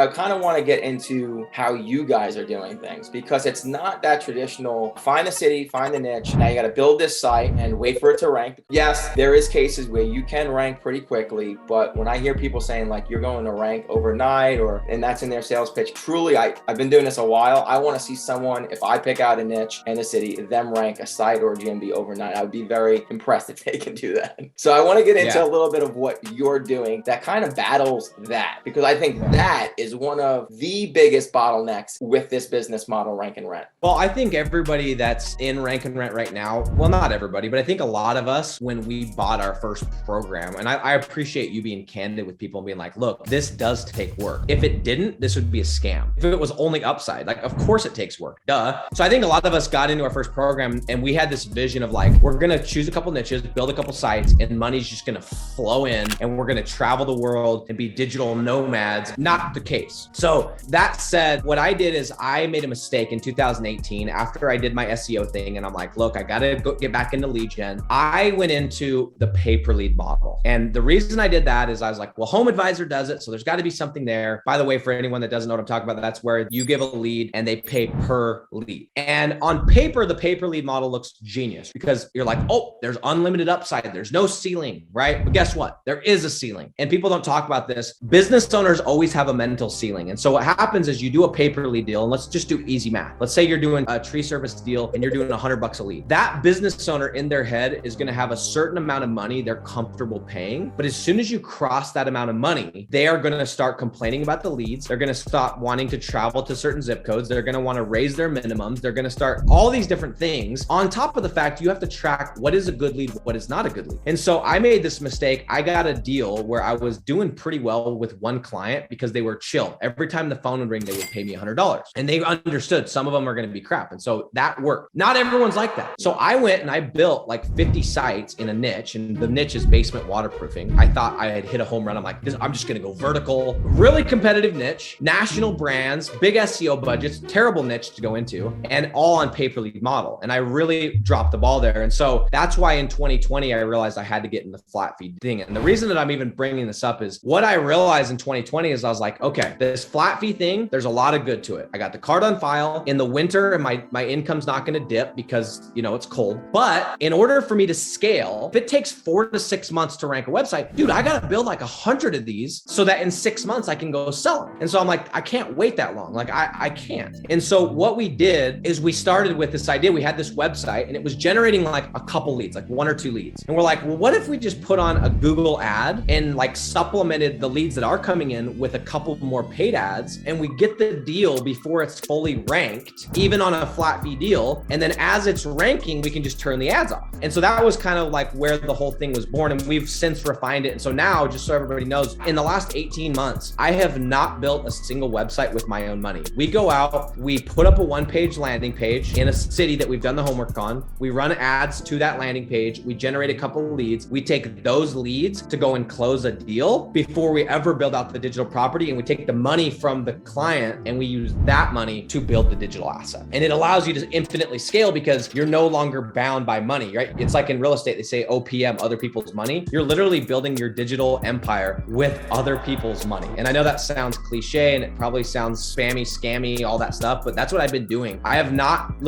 I kind of want to get into how you guys are doing things, because it's not that traditional. Find a city, find the niche. Now you got to build this site and wait for it to rank. Yes, there is cases where you can rank pretty quickly, but when I hear people saying like you're going to rank overnight and that's in their sales pitch, truly, I've been doing this a while. I want to see someone, if I pick out a niche and a city, them rank a site or a GMB overnight. I would be very impressed if they can do that. So I want to get into a little bit of what you're doing that kind of battles that, because I think that is one of the biggest bottlenecks with this business model, Rank and Rent. Well, I think everybody that's in Rank and Rent right now, well, not everybody, but I think a lot of us, when we bought our first program, and I appreciate you being candid with people and being like, look, this does take work. If it didn't, this would be a scam. If it was only upside, like, of course it takes work, duh. So I think a lot of us got into our first program and we had this vision of like, we're going to choose a couple niches, build a couple sites, and money's just going to flow in and we're going to travel the world and be digital nomads. Not the case. So that said, what I did is I made a mistake in 2018 after I did my SEO thing. And I'm like, look, I got to go get back into lead gen. I went into the pay per lead model. And the reason I did that is I was like, well, Home Advisor does it. So there's got to be something there. By the way, for anyone that doesn't know what I'm talking about, that's where you give a lead and they pay per lead. And on paper, the pay per lead model looks genius because you're like, oh, there's unlimited upside. There's no ceiling, right? But guess what? There is a ceiling. And people don't talk about this. Business owners always have a mental ceiling. And so what happens is you do a pay per lead deal, and let's just do easy math. Let's say you're doing a tree service deal and you're doing $100 a lead. That business owner in their head is going to have a certain amount of money they're comfortable paying. But as soon as you cross that amount of money, they are going to start complaining about the leads. They're going to stop wanting to travel to certain zip codes. They're going to want to raise their minimums. They're going to start all these different things on top of the fact you have to track what is a good lead, what is not a good lead. And so I made this mistake. I got a deal where I was doing pretty well with one client because they were chill. Every time the phone would ring, they would pay me $100, and they understood some of them are going to be crap. And so that worked. Not everyone's like that. So I went and I built like 50 sites in a niche, and the niche is basement waterproofing. I thought I had hit a home run. I'm like, I'm just going to go vertical, really competitive niche, national brands, big SEO budgets, terrible niche to go into, and all on pay per lead model. And I really dropped the ball there. And so that's why in 2020, I realized I had to get in the flat fee thing. And the reason that I'm even bringing this up is what I realized in 2020 is I was like, okay, this flat fee thing, there's a lot of good to it. I got the card on file in the winter and my income's not going to dip because, it's cold. But in order for me to scale, if it takes 4 to 6 months to rank a website, dude, I got to build like 100 of these so that in 6 months I can go sell them. And so I'm like, I can't wait that long. Like I can't. And so what we did is we started with this idea. We had this website and it was generating like a couple leads, like 1 or 2 leads. And we're like, well, what if we just put on a Google ad and like supplemented the leads that are coming in with a couple more paid ads, and we get the deal before it's fully ranked, even on a flat fee deal. And then as it's ranking, we can just turn the ads off. And so that was kind of like where the whole thing was born. And we've since refined it. And so now, just so everybody knows, in the last 18 months, I have not built a single website with my own money. We go out, we put up a 1-page landing page in a city that we've done the homework on. We run ads to that landing page. We generate a couple of leads. We take those leads to go and close a deal before we ever build out the digital property. And we take the money from the client and we use that money to build the digital asset. And it allows you to infinitely scale because you're no longer bound by money, right? It's like in real estate, they say OPM, other people's money. You're literally building your digital empire with other people's money. And I know that sounds cliche and it probably sounds spammy, scammy, all that stuff, but that's what I've been doing. I have not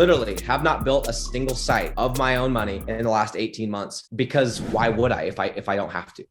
built a single site of my own money in the last 18 months because why would I if I don't have to?